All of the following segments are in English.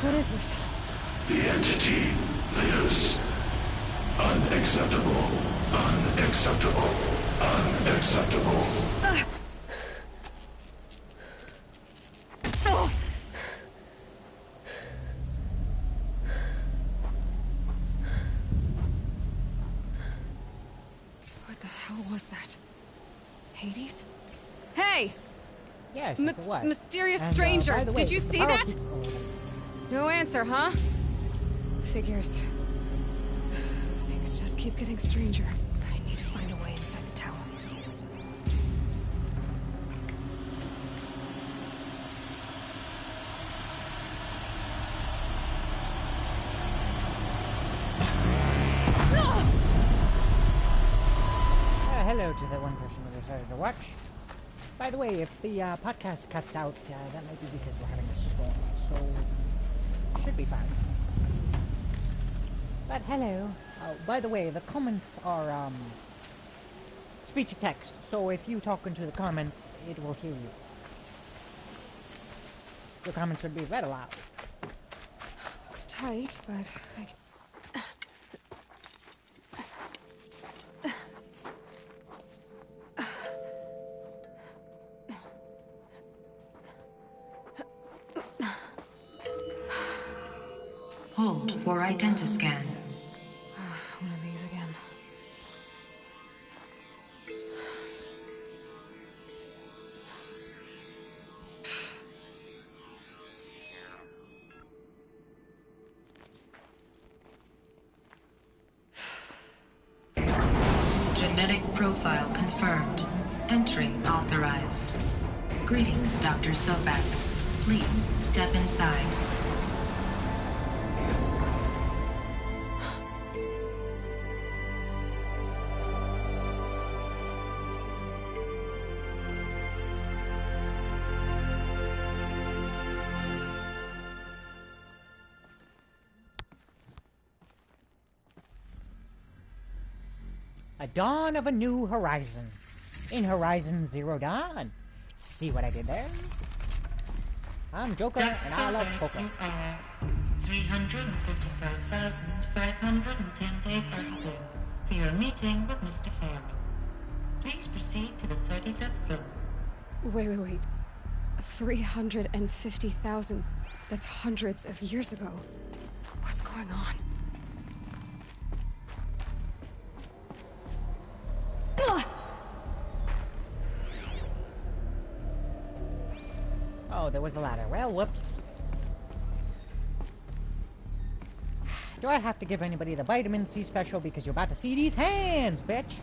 What is this? The entity lives. Unacceptable. Unacceptable. Unacceptable. What the hell was that? Hades? Hey! Yes, yes, it was. Mysterious And, stranger, by the way, did you the see power that? people- No answer, huh? Figures. Things just keep getting stranger. I need to find a way inside the tower. Hello to that one person who decided to watch. By the way, if the podcast cuts out, that might be because we're having a storm, so should be fine. But hello. By the way, the comments are speech to text, so if you talk into the comments, it will hear you. Your comments would be read aloud. Looks tight, but I... Hold for identiscan. One of these again. Genetic profile confirmed. Entry authorized. Greetings, Dr. Sobek. Please step inside. A dawn of a new horizon. In Horizon Zero Dawn. See what I did there? I'm Joker, and I love poker. 355,510 days overdue for your meeting with Mr. Fairman. Please proceed to the 35th floor. Wait. 350,000. That's hundreds of years ago. What's going on? Oh, there was a ladder. Well, whoops. Do I have to give anybody the vitamin C special because you're about to see these hands, bitch?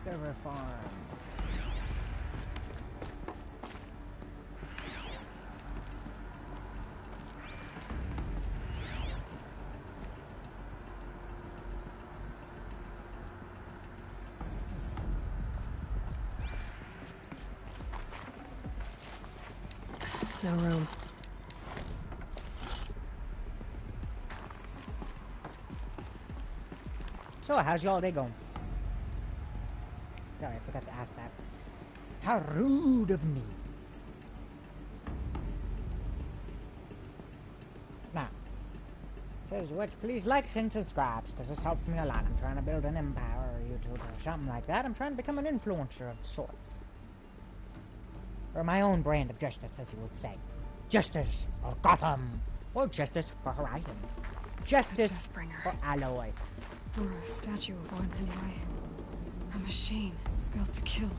Server farm. No room. So, how's y'all day going? Sorry, I forgot to ask that. How rude of me. Now, says which, please like and subscribe, because this helps me a lot. I'm trying to build an empire, YouTube or something like that. I'm trying to become an influencer of sorts. Or my own brand of justice, as you would say. Justice for Gotham. Or justice for Horizon. Justice for Alloy. Or a statue of one, anyway. A machine built to kill.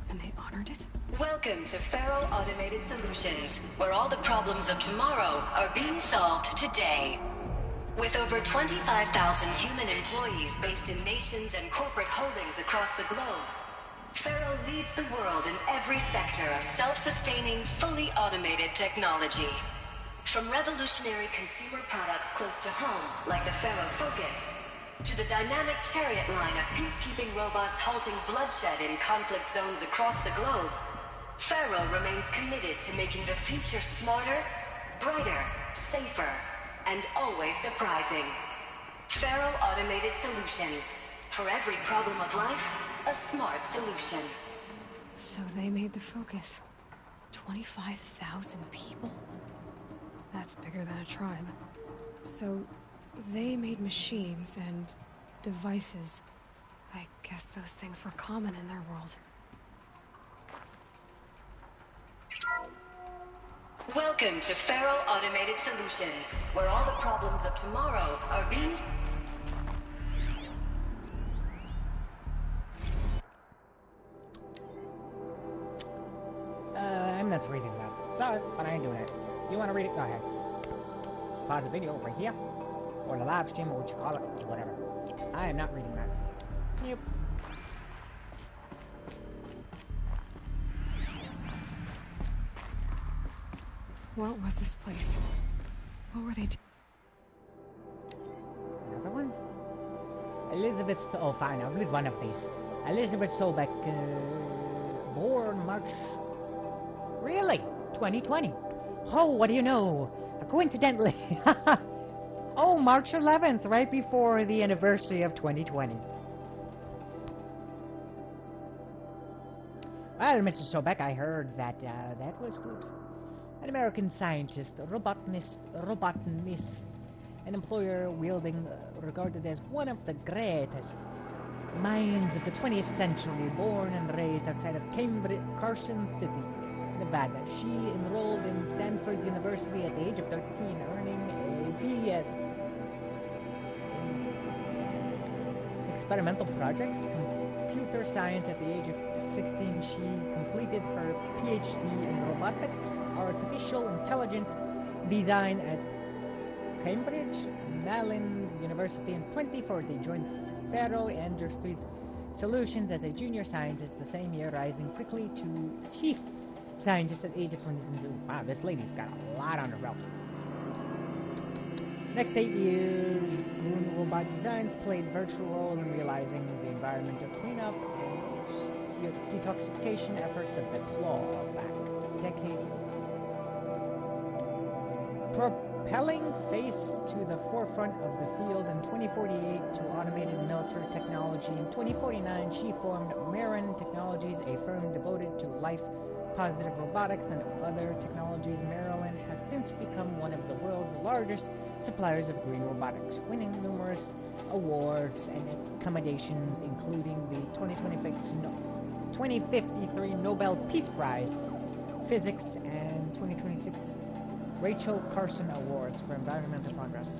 And they honored it? Welcome to Faro Automated Solutions, where all the problems of tomorrow are being solved today. With over 25,000 human employees based in nations and corporate holdings across the globe, Faro leads the world in every sector of self-sustaining, fully automated technology. From revolutionary consumer products close to home, like the Faro Focus, to the dynamic chariot line of peacekeeping robots halting bloodshed in conflict zones across the globe, Faro remains committed to making the future smarter, brighter, safer, and always surprising. Faro Automated Solutions. For every problem of life, a smart solution. So they made the Focus. 25,000 people? That's bigger than a tribe. So they made machines and devices. I guess those things were common in their world. Welcome to Faro Automated Solutions, where all the problems of tomorrow are being... I'm not reading that. Sorry, but I ain't doing it. You wanna read it? Go ahead. Just pause the video over here. Or the live stream, or what you call it. Whatever. I am not reading that. Yep. What was this place? What were they doing? Another one? Elizabeth... Oh, fine. I'll read one of these. Elizabeth Sobeck, born March... Really? 2020. Oh, what do you know? Coincidentally... Oh, March 11th, right before the anniversary of 2020. Well, Mr. Sobeck, I heard that that was good. An American scientist, robotanist, an employer wielding, regarded as one of the greatest minds of the 20th century, born and raised outside of Cambridge, Carson City, Nevada. She enrolled in Stanford University at the age of 13, earning a BS. Experimental projects, computer science at the age of 16, she completed her PhD in robotics, artificial intelligence design at Cambridge, Mellon University in 2040. Joined Faro Industries Solutions as a junior scientist the same year, rising quickly to chief scientist at the age of 22. Wow, this lady's got a lot on her belt. Next 8 years, Goon Robot Designs played a virtual role in realizing the environmental cleanup and detoxification efforts of the clawback decade. Propelling face to the forefront of the field in 2048 to automated military technology. In 2049, she formed Marin Technologies, a firm devoted to life-positive robotics and other technologies. Maryland has since become one of the world's largest suppliers of green robotics, winning numerous awards and accommodations, including the 2053 Nobel Peace Prize, Physics, and 2026 Rachel Carson Awards for Environmental Progress.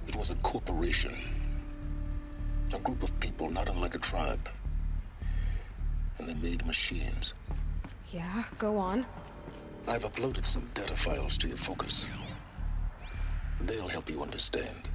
It was a corporation. A group of people not unlike a tribe. And they made machines. Yeah, go on. I've uploaded some data files to your Focus. They'll help you understand.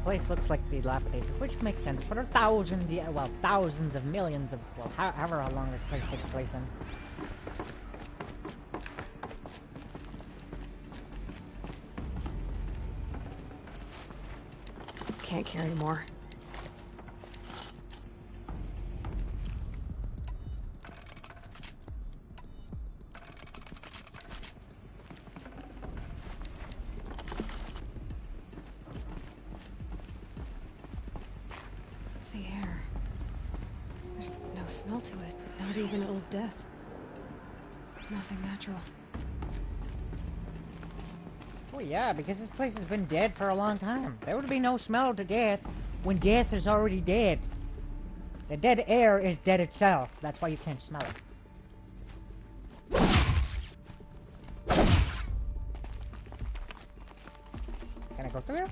place looks like dilapidated, which makes sense for the thousands, well, thousands of millions of, well, however long this place takes place in. Can't carry more. The air. There's no smell to it, not even old death. Nothing natural. Oh yeah, because this place has been dead for a long time. There would be no smell to death when death is already dead. The dead air is dead itself. That's why you can't smell it. Can I go through here?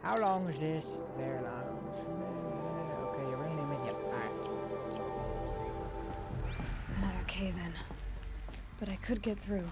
How long is this? Very long. Okay, your real name is yep. Alright. Another cave-in. But I could get through.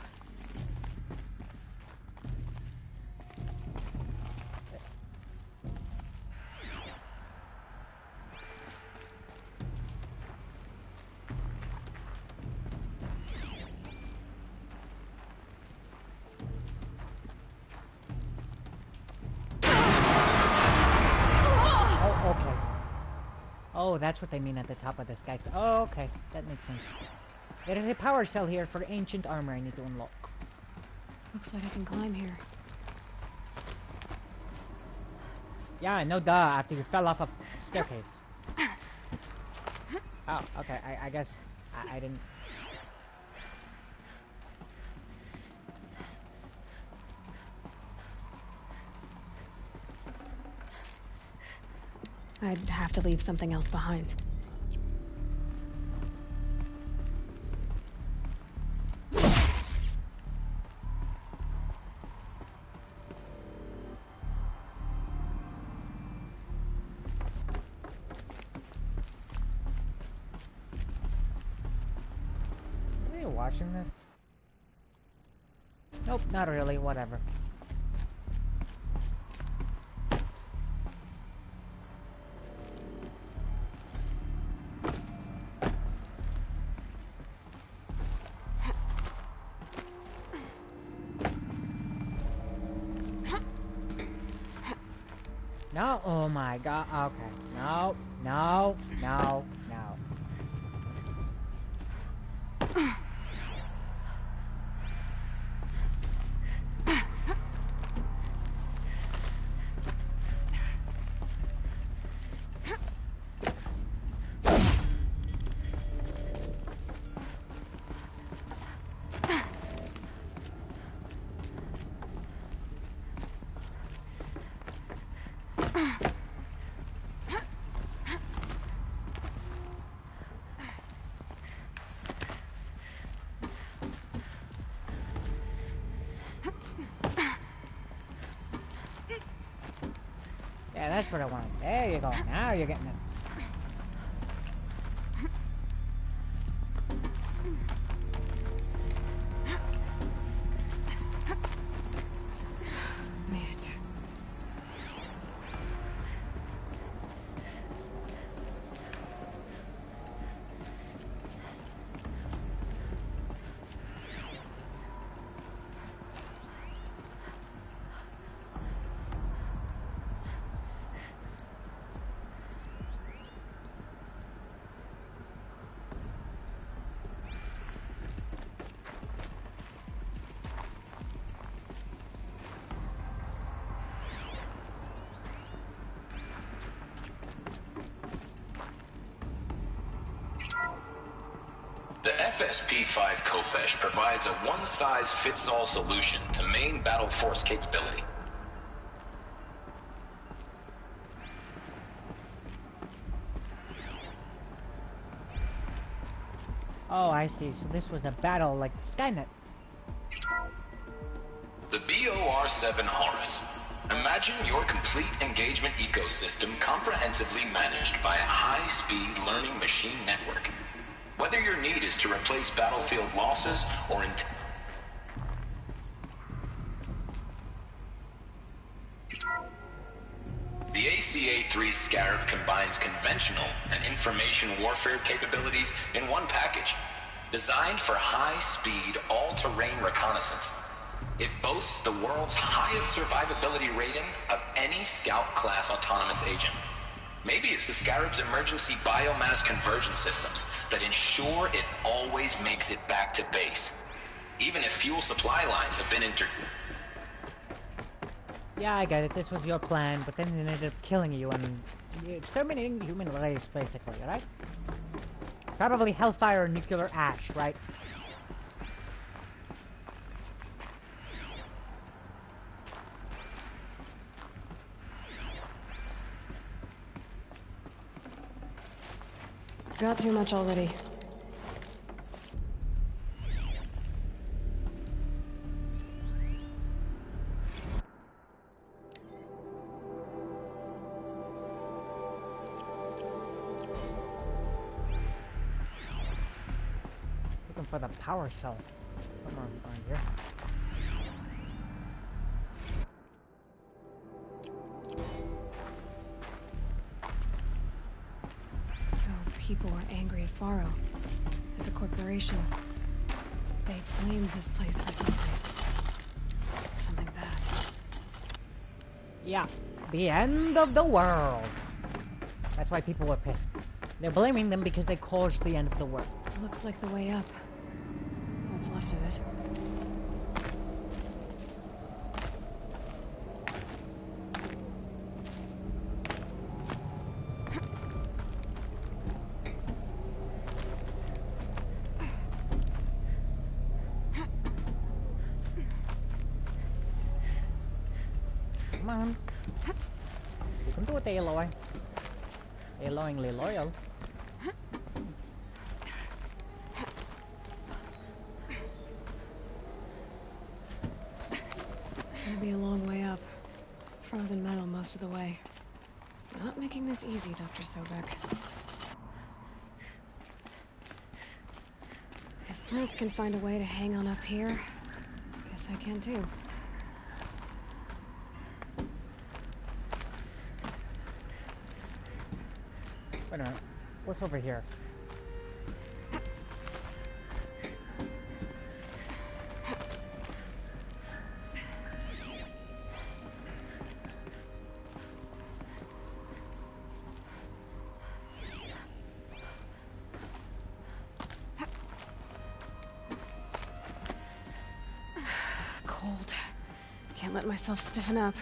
Oh, that's what they mean at the top of the skyscraper. Oh, okay. That makes sense. There is a power cell here for ancient armor I need to unlock. Looks like I can climb here. Yeah, no duh, after you fell off a staircase. Oh, okay. I guess I didn't... I'd have to leave something else behind. Are you watching this? Nope, not really. Whatever. No, oh my god, okay. No, no, no, no. Yeah, that's what I wanted. There you go. Now you're getting it. Made it. The FSP-5 Kopesh provides a one-size-fits-all solution to main battle force capability. Oh, I see. So this was a battle like Skynet. The BOR-7 Horus. Imagine your complete engagement ecosystem comprehensively managed by a high-speed learning machine network. Whether your need is to replace battlefield losses or the ACA-3 Scarab combines conventional and information warfare capabilities in one package, designed for high-speed, all-terrain reconnaissance. It boasts the world's highest survivability rating of any Scout-class autonomous agent. Maybe it's the Scarab's emergency biomass conversion systems that ensure it always makes it back to base, even if fuel supply lines have been Yeah, I get it. This was your plan, but then it ended up killing you and exterminating the human race, basically, right? Probably hellfire or nuclear ash, right? Got too much already. Looking for the power cell. Somewhere around here. People were angry at Faro, at the corporation. They blamed this place for something bad. Yeah, the end of the world. That's why people were pissed. They're blaming them because they caused the end of the world. Looks like the way up. What's left of it. Come on. You can do it, Aloy. Aloyingly loyal. Gonna be a long way up. Frozen metal most of the way. Not making this easy, Dr. Sobek. If plants can find a way to hang on up here, guess I can too. Wait a minute. What's over here? Cold. Can't let myself stiffen up.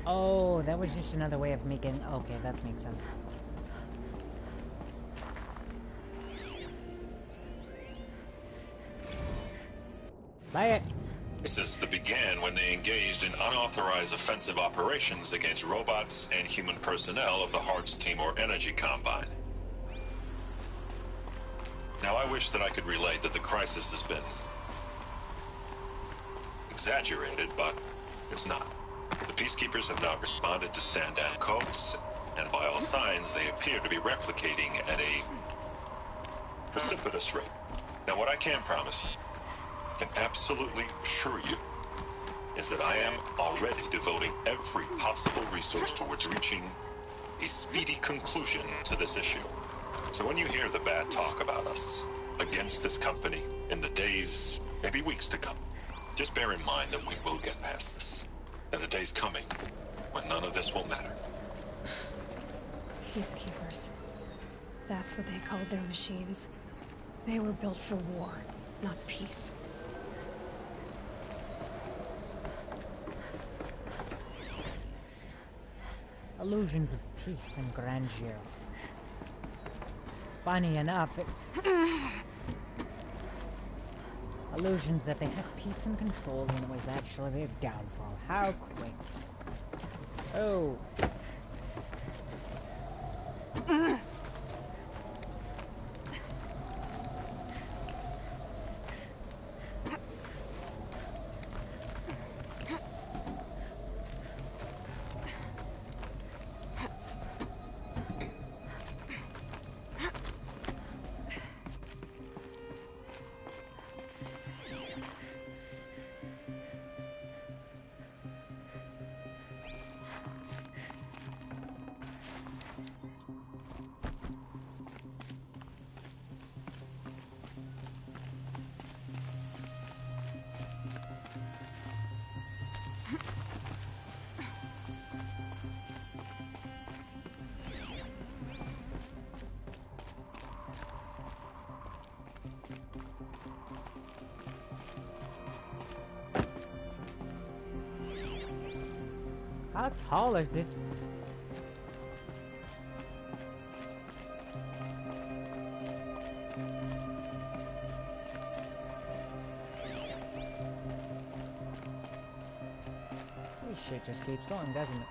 Oh, that was just another way of making... Okay, that makes sense. Buy it! This began when they engaged in unauthorized offensive operations against robots and human personnel of the Hearts Timor Energy Combine. Now, I wish that I could relate that the crisis has been exaggerated, but it's not. The Peacekeepers have not responded to stand-down codes, and by all signs, they appear to be replicating at a precipitous rate. Now, what I can promise you, can absolutely assure you, is that I am already devoting every possible resource towards reaching a speedy conclusion to this issue. So when you hear the bad talk about us against this company in the days, maybe weeks to come, just bear in mind that we will get past this. And a day's coming when none of this will matter. Peacekeepers. That's what they called their machines. They were built for war, not peace. illusions of peace and grandeur. Funny enough, illusions that they have peace and control when it was actually their downfall. How quaint. Oh. How tall is this? This shit just keeps going, doesn't it?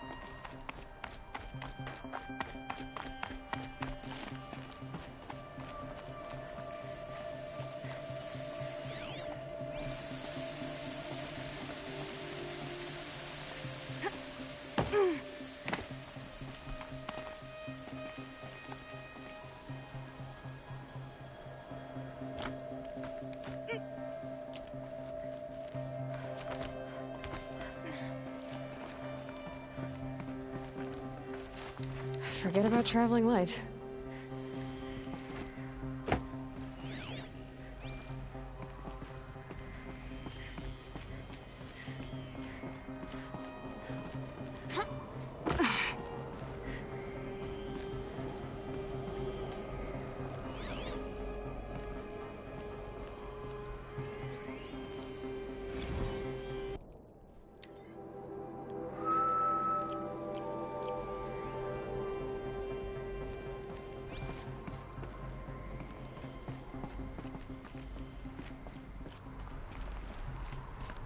Forget about traveling light.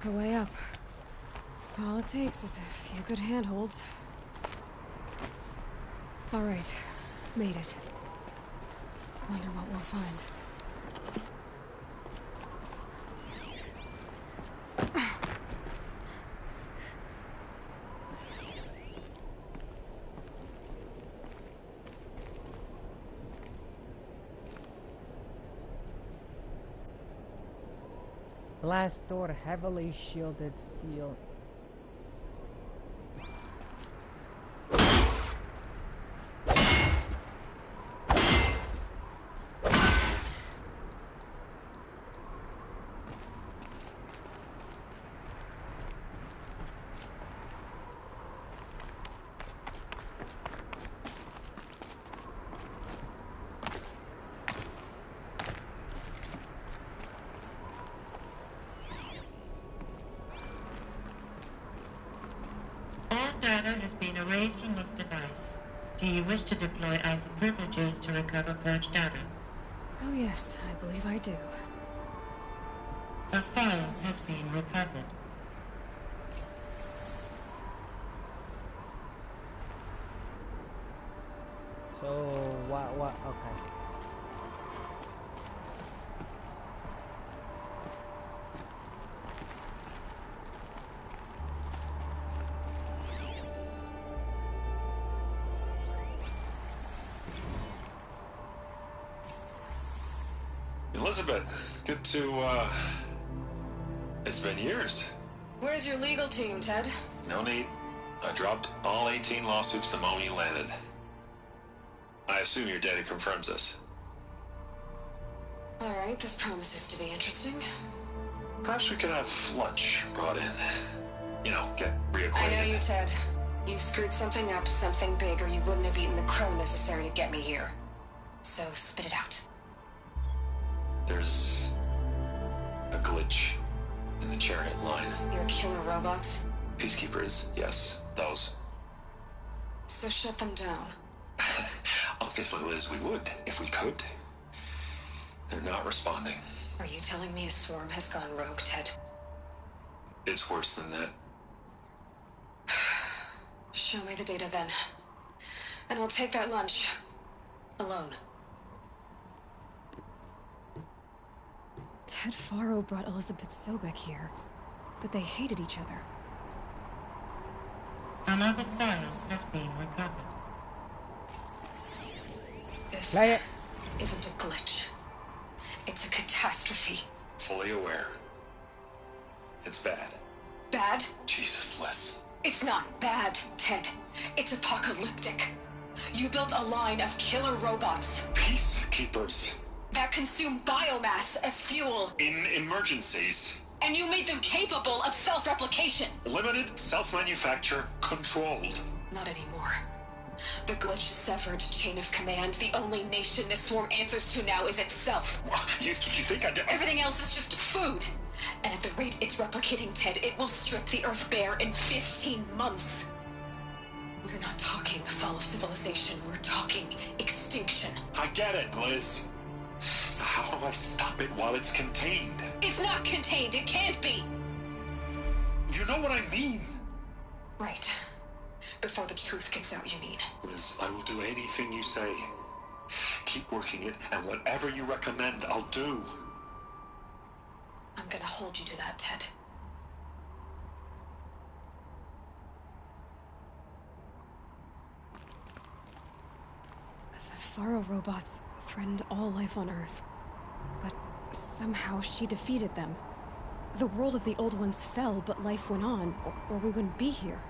A way up. All it takes is a few good handholds. All right, made it. Wonder what we'll find. Blast door, heavily shielded seal. Data has been erased from this device. Do you wish to deploy either privileges to recover purged data? Oh yes, I believe I do. A file has been recovered. So, what, okay. Elizabeth, good to, it's been years. Where's your legal team, Ted? No need. I dropped all 18 lawsuits the moment you landed. I assume your data confirms this. All right, this promises to be interesting. Perhaps we could have lunch brought in. You know, get reacquainted. I know you, Ted. You screwed something up, something big, or you wouldn't have eaten the crow necessary to get me here. So spit it out. There's a glitch in the chariot line. Your killer robots? Peacekeepers, yes, those. So shut them down. Obviously, Liz, we would, if we could. They're not responding. Are you telling me a swarm has gone rogue, Ted? It's worse than that. Show me the data then. And I'll take that lunch. Alone. Ted Faro brought Elizabeth Sobek here, but they hated each other. Another file has been recovered. This Play it. isn't a glitch. It's a catastrophe. Fully aware. It's bad. Bad? Jesus, Liz. It's not bad, Ted. It's apocalyptic. You built a line of killer robots Peacekeepers. that consume biomass as fuel, In emergencies. and you made them capable of self-replication. Limited, self-manufacture, controlled. Not anymore. The glitch severed chain of command. The only nation this swarm answers to now is itself. You think I did? Everything else is just food. And at the rate it's replicating, Ted, it will strip the Earth bare in 15 months. We're not talking fall of civilization. We're talking extinction. I get it, Liz. So how do I stop it while it's contained? It's not contained. It can't be. You know what I mean. Right. Before the truth gets out, you mean? Liz, I will do anything you say. Keep working it, and whatever you recommend, I'll do. I'm gonna hold you to that, Ted. The Faro robots threatened all life on Earth. But somehow she defeated them. The world of the old ones fell, but life went on, or we wouldn't be here.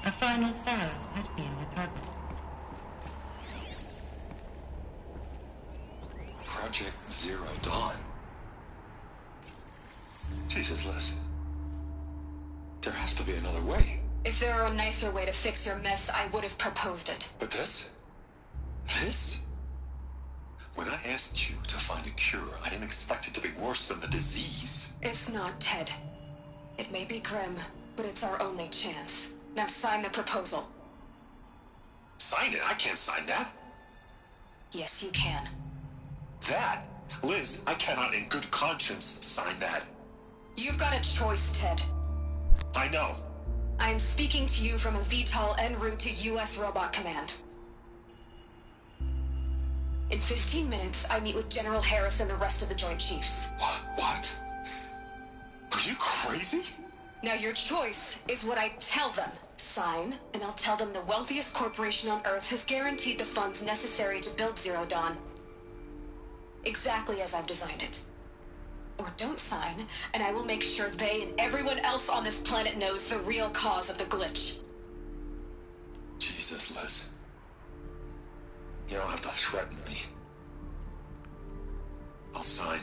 A final file has been recovered. Project Zero Dawn. Jesus, Liz. There has to be another way. If there were a nicer way to fix your mess, I would have proposed it. But this? This? When I asked you to find a cure, I didn't expect it to be worse than the disease. It's not, Ted. It may be grim, but it's our only chance. Now sign the proposal. Sign it? I can't sign that. Yes, you can. That? Liz, I cannot in good conscience sign that. You've got a choice, Ted. I know. I'm speaking to you from a VTOL en route to U.S. Robot Command. In 15 minutes, I meet with General Harris and the rest of the Joint Chiefs. What? Are you crazy? Now your choice is what I tell them. Sign, and I'll tell them the wealthiest corporation on Earth has guaranteed the funds necessary to build Zero Dawn. Exactly as I've designed it. Or don't sign, and I will make sure they and everyone else on this planet knows the real cause of the glitch. Jesus, Liz. You don't have to threaten me. I'll sign.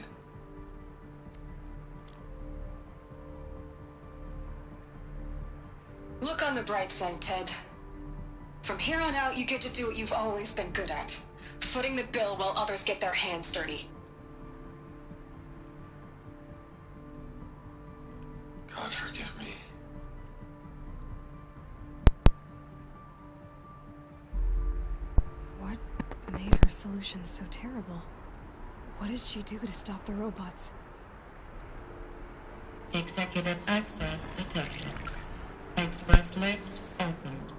Look on the bright side, Ted. From here on out, you get to do what you've always been good at. Footing the bill while others get their hands dirty. God forgive me. What made her solution so terrible? What did she do to stop the robots? Executive access detected. Express lift opened.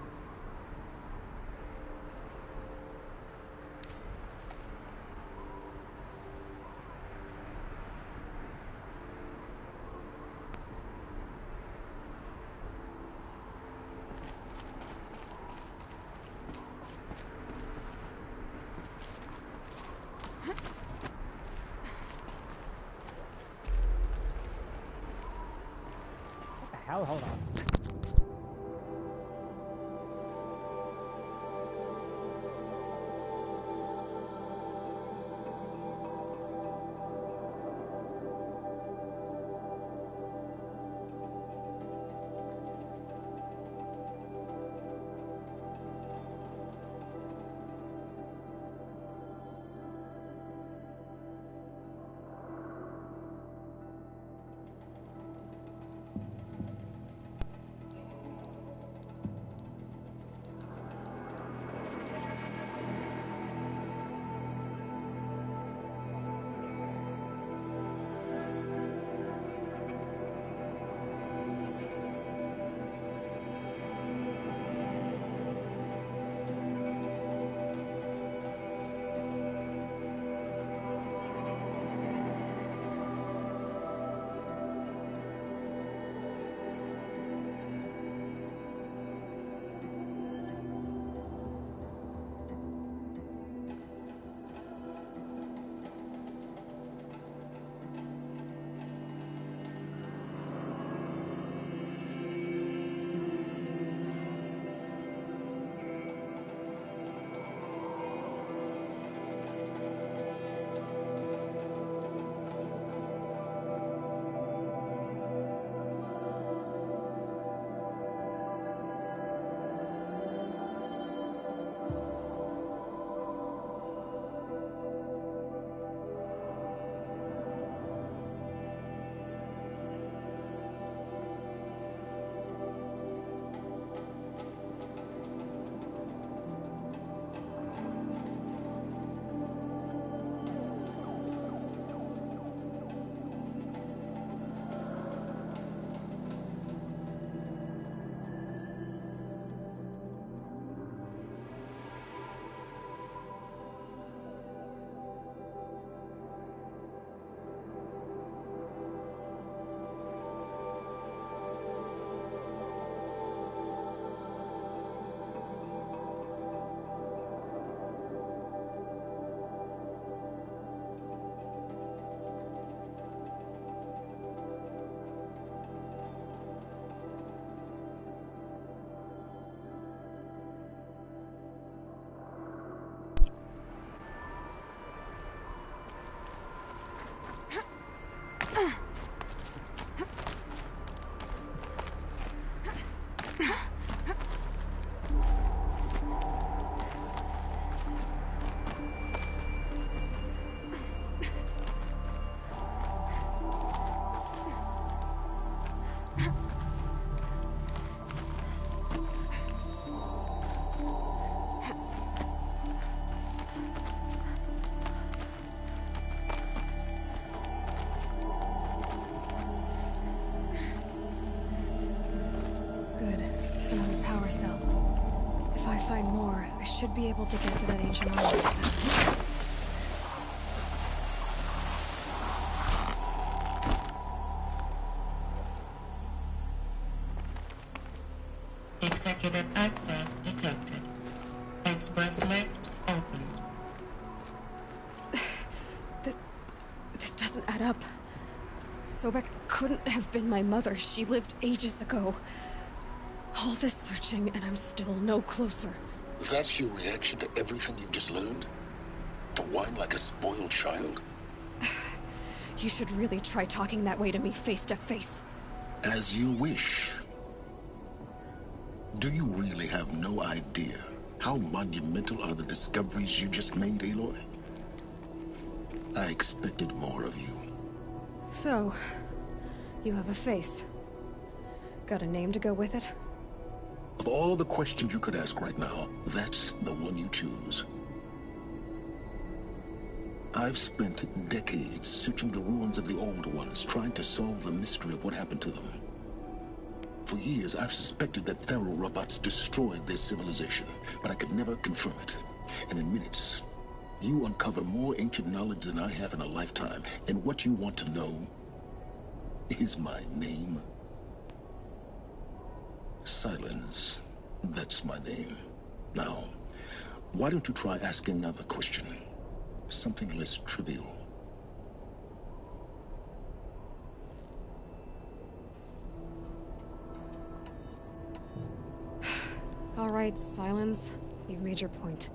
What the hell? Hold on. should be able to get to that ancient armory. Executive access detected. Express lift opened. This doesn't add up. Sobek couldn't have been my mother. She lived ages ago. All this searching, and I'm still no closer. That's your reaction to everything you've just learned? To whine like a spoiled child? You should really try talking that way to me face to face. As you wish. Do you really have no idea how monumental are the discoveries you just made, Aloy? I expected more of you. So, you have a face. Got a name to go with it? Of all the questions you could ask right now, that's the one you choose. I've spent decades searching the ruins of the old ones, trying to solve the mystery of what happened to them. For years, I've suspected that Thero robots destroyed their civilization, but I could never confirm it. And in minutes, you uncover more ancient knowledge than I have in a lifetime. And what you want to know is my name. Silence. That's my name. Now, why don't you try asking another question? Something less trivial. All right, Silence. You've made your point.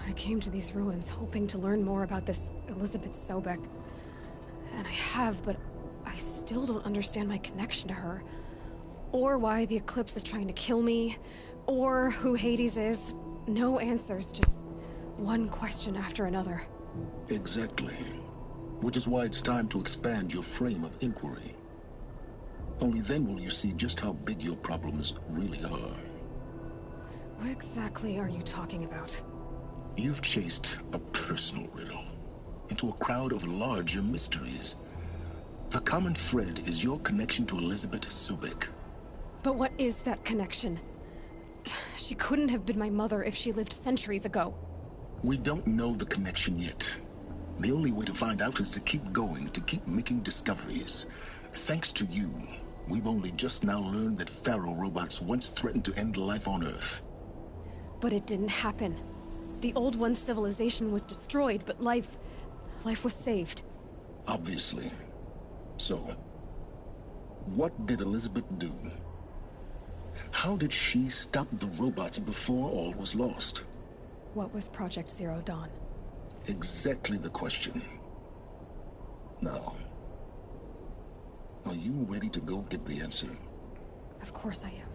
I came to these ruins hoping to learn more about this Elizabeth Sobek. And I have, but I still don't understand my connection to her. Or why the Eclipse is trying to kill me. Or who Hades is. No answers, just one question after another. Exactly. Which is why it's time to expand your frame of inquiry. Only then will you see just how big your problems really are. What exactly are you talking about? You've chased a personal riddle into a crowd of larger mysteries. The common thread is your connection to Elizabeth Sobek. But what is that connection? She couldn't have been my mother if she lived centuries ago. We don't know the connection yet. The only way to find out is to keep going, to keep making discoveries. Thanks to you, we've only just now learned that Pharaoh robots once threatened to end life on Earth. But it didn't happen. The Old One's civilization was destroyed, but life was saved. Obviously. So, what did Elizabeth do? How did she stop the robots before all was lost? What was Project Zero Dawn? Exactly the question. Now, are you ready to go get the answer? Of course I am.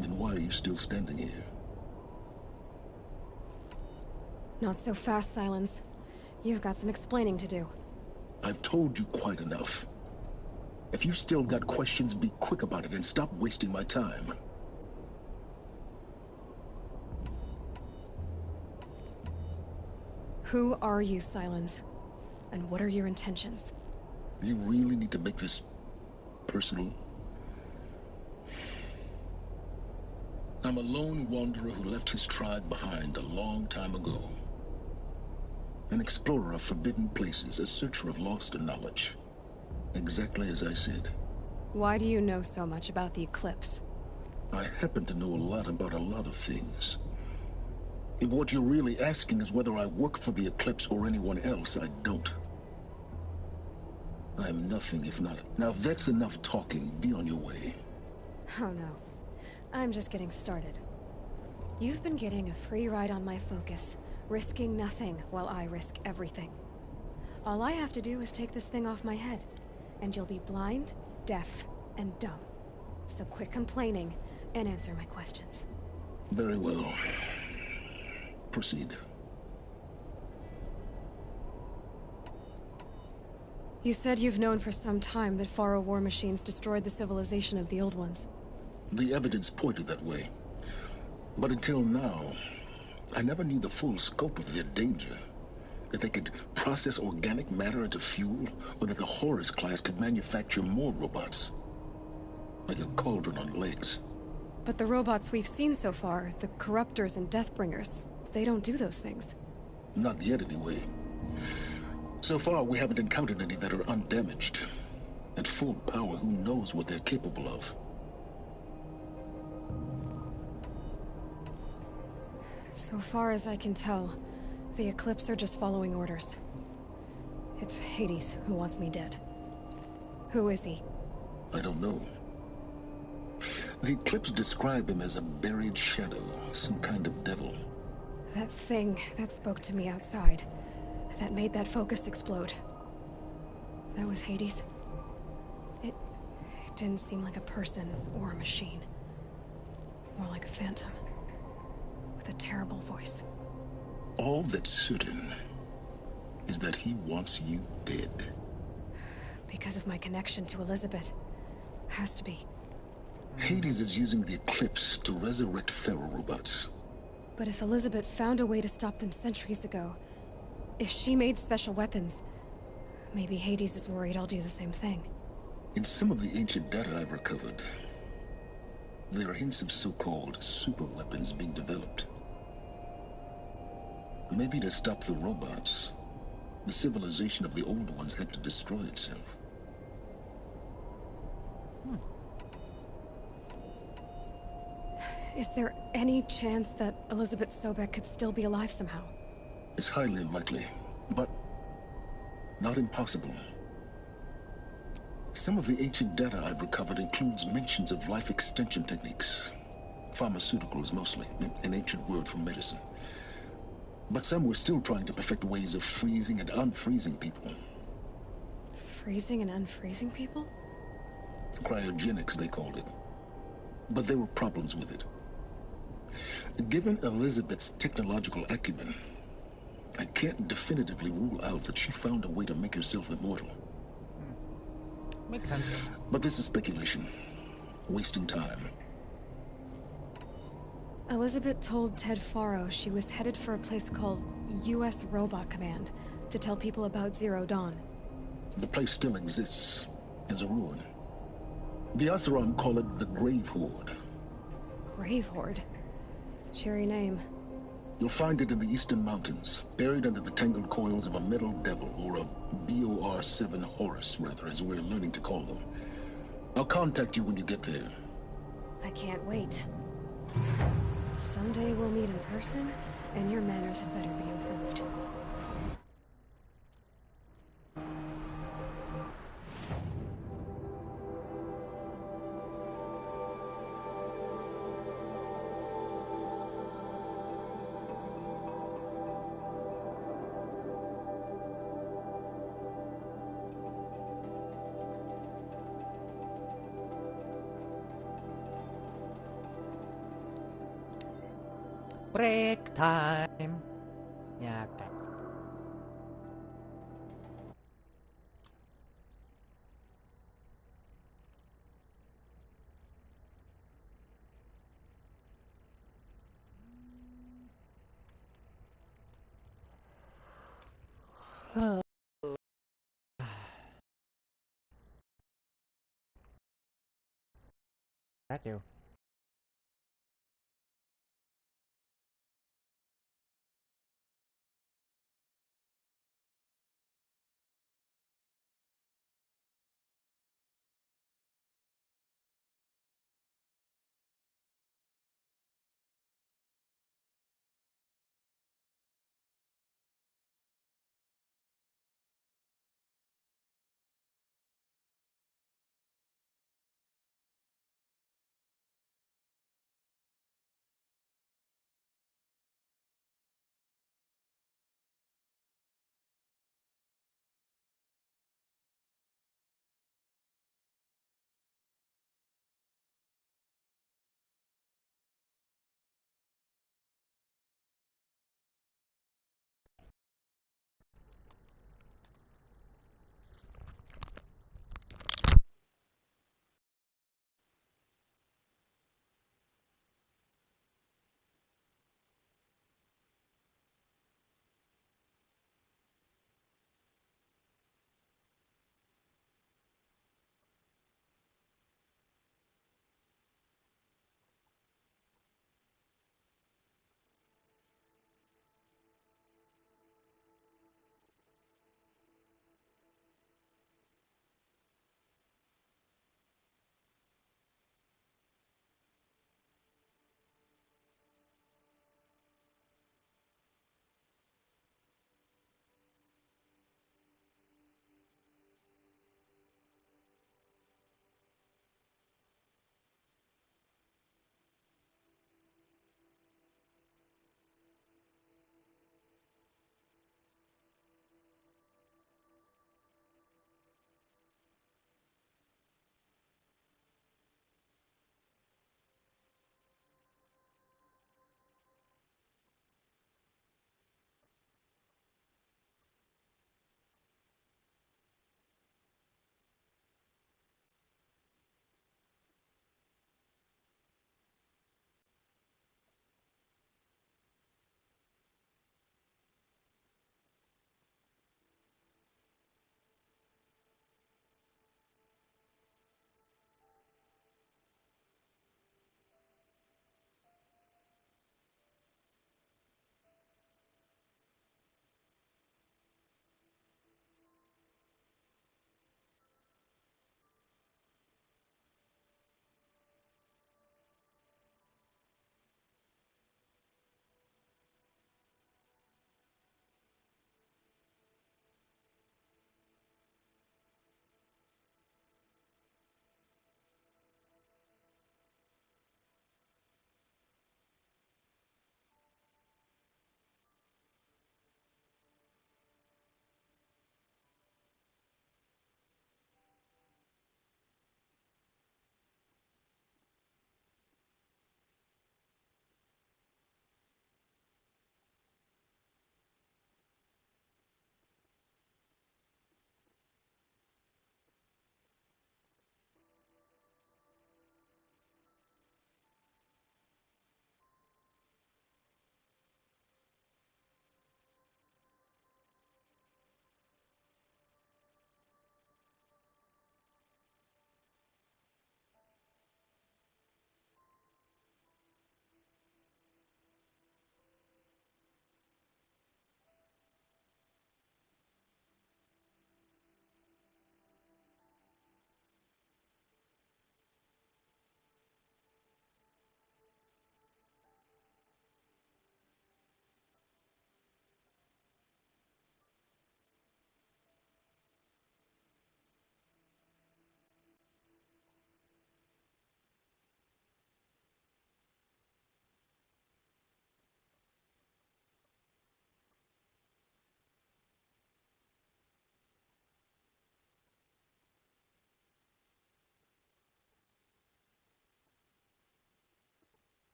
Then why are you still standing here? Not so fast, Silence. You've got some explaining to do. I've told you quite enough. If you've still got questions, be quick about it and stop wasting my time. Who are you, Silence? And what are your intentions? You really need to make this personal? I'm a lone wanderer who left his tribe behind a long time ago. An explorer of forbidden places, a searcher of lost knowledge. Exactly as I said. Why do you know so much about the Eclipse? I happen to know a lot about a lot of things. If what you're really asking is whether I work for the Eclipse or anyone else, I don't. I'm nothing if not. Now, if that's enough talking, be on your way. Oh no. I'm just getting started. You've been getting a free ride on my focus, risking nothing while I risk everything. All I have to do is take this thing off my head, and you'll be blind, deaf, and dumb. So quit complaining and answer my questions. Very well. Proceed. You said you've known for some time that Pharaoh war machines destroyed the civilization of the Old Ones. The evidence pointed that way. But until now, I never knew the full scope of their danger. That they could process organic matter into fuel, or that the Horus class could manufacture more robots. Like a cauldron on legs. But the robots we've seen so far, the Corruptors and Deathbringers, they don't do those things. Not yet, anyway. So far, we haven't encountered any that are undamaged. At full power, who knows what they're capable of? So far as I can tell, the Eclipse are just following orders. It's Hades who wants me dead. Who is he? I don't know. The Eclipse describe him as a buried shadow, some kind of devil. That thing that spoke to me outside, that made that focus explode. That was Hades? It didn't seem like a person or a machine. More like a phantom. With a terrible voice. All that's certain is that he wants you dead. Because of my connection to Elizabeth. Has to be. Hades is using the Eclipse to resurrect feral robots. But if Elizabeth found a way to stop them centuries ago, if she made special weapons, maybe Hades is worried I'll do the same thing. In some of the ancient data I've recovered, there are hints of so-called super weapons being developed. Maybe to stop the robots, the civilization of the old ones had to destroy itself. Is there any chance that Elizabeth Sobek could still be alive somehow? It's highly unlikely, but not impossible. Some of the ancient data I've recovered includes mentions of life extension techniques. Pharmaceuticals mostly, an ancient word for medicine. But some were still trying to perfect ways of freezing and unfreezing people. Freezing and unfreezing people? Cryogenics, they called it. But there were problems with it. Given Elizabeth's technological acumen, I can't definitively rule out that she found a way to make herself immortal. Makes sense. But this is speculation. Wasting time. Elizabeth told Ted Faro she was headed for a place called U.S. Robot Command to tell people about Zero Dawn. The place still exists as a ruin. The Asaram call it the Grave Horde. Grave Horde? Cheery name. You'll find it in the Eastern Mountains, buried under the tangled coils of a metal devil, or a BOR-7 Horus, rather, as we're learning to call them. I'll contact you when you get there. I can't wait. Someday we'll meet in person, and your manners had better be improved. Break time. Yeah, okay. That you.